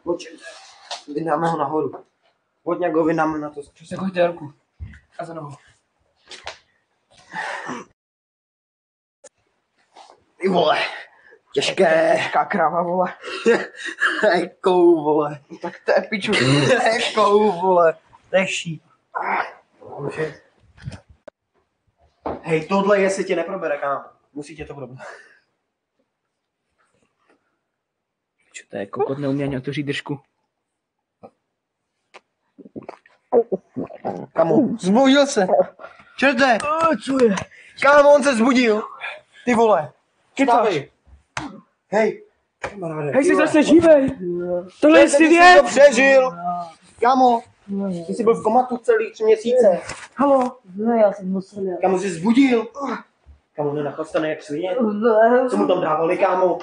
Počkejte. Vydáme ho nahoru. Pojď nějak ho vydáme na to. Co se hoďte ruku. A za nohu. Ty vole. Těžké. Těžká kráva, vole. Jakou, vole. Tak to je piču. Jakou, vole. To je šíp. Hej, tohle jestli tě neprobere, kámo. Musí tě to probrat. Čo to je, kokot neumí ani otevřít držku. Kámo, zbudil se. Čerte. Co je? Kámo, on se zbudil. Ty vole. Vstávej. Hej. Kamaráde. Hej, jsi zase živej. Tohle je Ty jsi svět. to přežil. Kámo, ty jsi byl v komatu celý 3 měsíce. Halo. No, já jsem musel. Kámo, jsi zbudil. Kámo, nenachlastaný jak svině. Co mu tam dávali, kámo?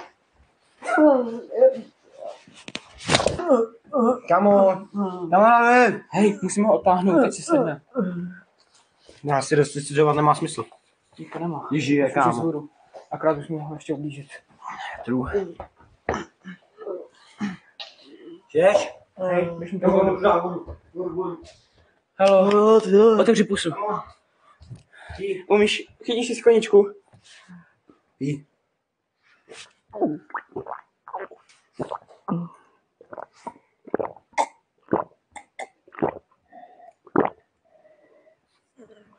Kámo, kamaráde. Hej, musíme ho otáhnout, teď si sedne. Já si resuscitovat nemá smysl. To nemá. Když žije, kámo. Vzhůru. Akorát už mu ho ještě oblížit. True. Žiješ? Hej, běž mi to Nebo vodu. Halo. Otevři pusu. Umíš, chytíš si skleničku? Jí.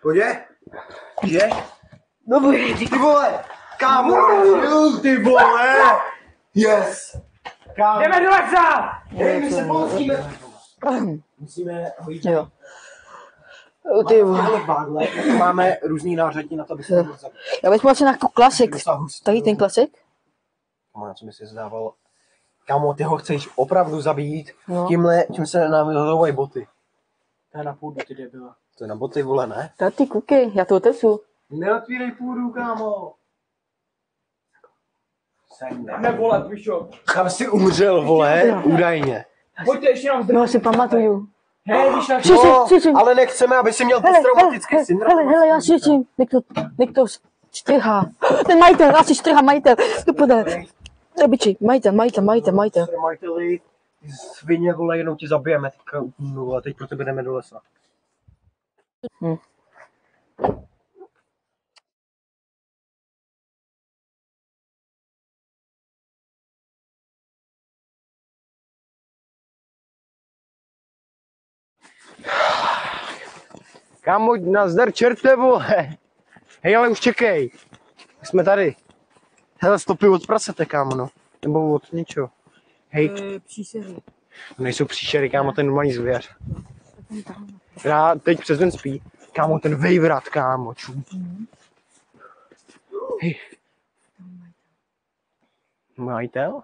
Pojde? Žiješ? Dobrý, Ty vole! Kámo, žil, ty vole! Yes! Kámo. Jdeme do lesa! Hej, my se polskíme. Musíme ho jít. jo. Ty vole. Ale bágle, máme různý nářadí na to, aby se to mohl zabít. Já bych asi nějakou klasik. Tady ten klasik? Kámo, na co mi si zdával? Kámo, ty ho chceš opravdu zabít No. tímhle, čím se nám vyhodovají boty. To je na půdu, ty debila. To je na boty, vole, ne? Tady kuky, já to otevřu. Neotvírej půdu, kámo. Sem ne. Jdeme volat, pičo. Kam jsi umřel, vole, údajně. Pojďte ještě nám Jo, si pamatuju. Hej, víš na Cvičím. Ale nechceme, aby si měl Hele, posttraumatický syndrom. hele, já cvičím. Někdo štrhá. Ten majitel, asi štrhá majitel. To půjde. Nebiči, majitel. Majiteli, ty svině, vole, jenom ti zabijeme teďka, vole, teď pro tebe jdeme do lesa. Kámo, nazdar čerte, vole. Hej, ale už čekej. Jsme tady. Hele, stopy od prasete, kámo, no. Nebo od něčeho. Hej, Příšery. to nejsou příšery, kámo, ten normální zvěř. Já teď přes den spí. Kámo, ten vejvrat, kámo, čum. Hej. Majitel?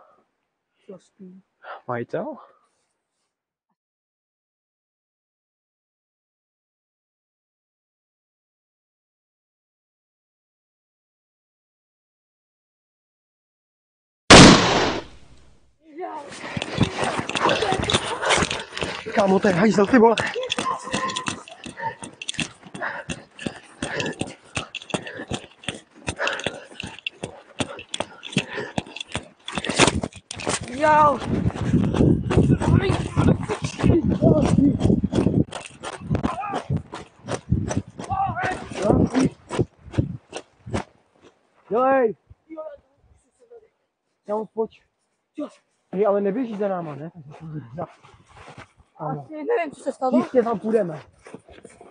Majitel? Kámo, to je hajzel, ty vole. Jo. Dělej! Kámo, pojď. Hej, ale neběží za náma, ne? Asi nevím, co se stalo. Jistě tam půjdeme.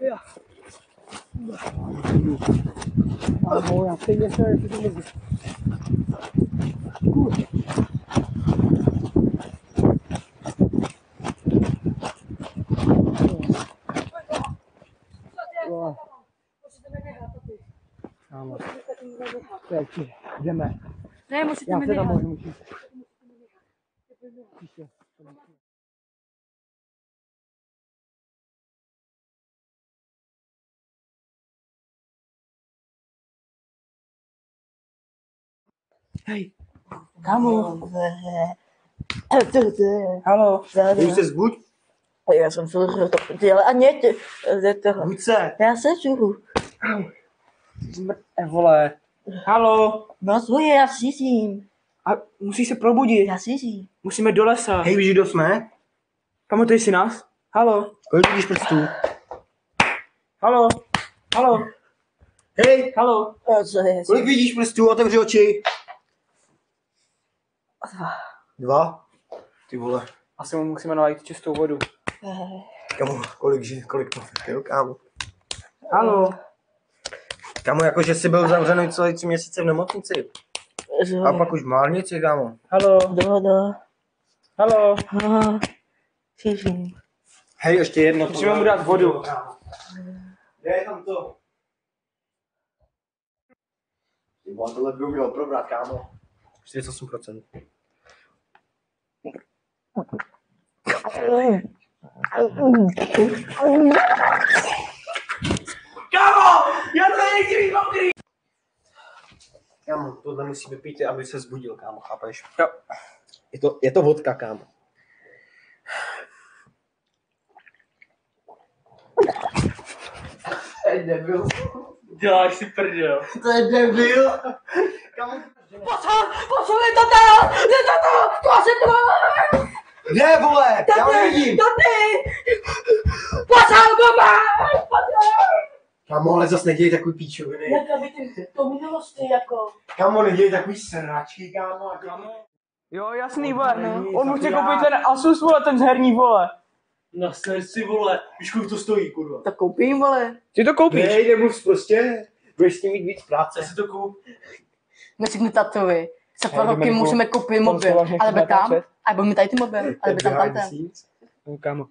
Jo. Kámo, já stejně se jak to mluví. Kámo, teď jdeme. Ne, musíte Já mi se tam nechat. můžu jít. Příště. Hej, kámo. Halo. Halo. Už se zbuď. Já jsem se dělal. A ne, Buď se. já se čuhu. Vole. Halo. No svoje, já cítím. A musí se probudit. Já si říct. Musíme do lesa. Hej, víš, kdo jsme? Pamatuješ si nás? Halo? Kolik vidíš prstů? Halo? Halo? Hej, Halo? Co je? kolik vidíš prstů? Otevři oči. 2? Ty vole. Asi mu musíme nalít čistou vodu. Kamo, kolik to pil, kámo? Halo? Kámo, jakože jsi byl zavřený celý 3 měsíce v nemocnici. A pak už v márnici, kámo. Halo? Dohoda. Halo? Cížím. Hej, ještě jedno. Musíme mu dát vodu. Je tam to. Ty vole, tohle by mělo probrat, kámo. 48%. Kámo! Já to nechci být mokrý! Kámo, tohle musí vypít, aby se zbudil, kámo, chápeš? Jo. Je to vodka, kámo. To je debil. Děláš si prdel. To je debil. Kámo. Posuň to tam! Jde to tam! To asi to! Kde, vole? Já ho nevidím. Tady! Posuň baba! Kámo, ale zas nedělej takový píčoviny. Jak aby ty to minulosti jako... Kámo, nedělej takový sračky, kámo. A kámo. Jo, jasný, vole. Není, On mu chce zabírá. koupit ten Asus, vole, ten z herní, vole. Na srdci, vole. Víš, kolik to stojí, kurva. Tak koupím, vole. Ty to koupíš? Nejde mu prostě. Budeš s tím mít víc práce. Já si to koup. Řeknu tatovi. Za 2 Jdeme roky jako můžeme koupit mobil. konzoložně Ale by tam. natáčet. A budeme tady ty mobil. Ale by tam tamten. No, kámo.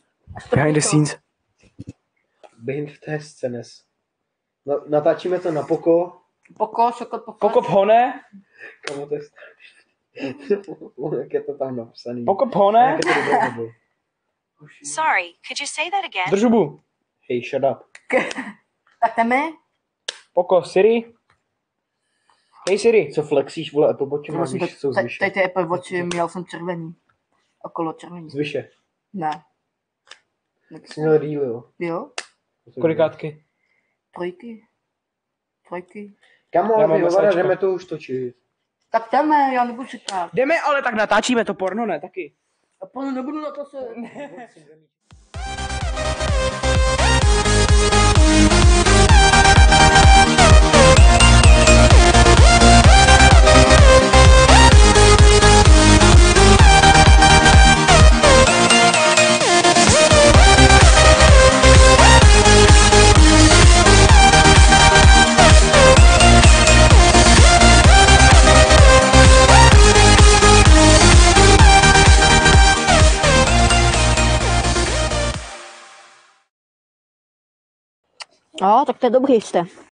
Behind the scenes. Behind the scenes. No, natáčíme to na Poko. Poko, šokot, poko. Pokop hone? Kamo, to je jak je to tam napsaný. Pokop hone? Jak je to dobré, nebo? Sorry, could you say that again? Drž hubu. Hej, shut up. Tak jdeme. Poko, Siri? Hej Siri. Co flexíš, vole, Apple Watch máš, když jsou zvyše. Tady ty Apple Watchy měl jsem červený. Okolo červený. Zvyše. Ne. Jsi měl rýl, jo. Jo? Kolikátky? Trojky. Kamo, Já mám ale SAčko. jdeme to už točit. Tak jdeme, já nebudu čekat. Jdeme, ale tak natáčíme to porno, ne? Taky. A panu nebudu na to se... Jo, tak to je dobrý jste.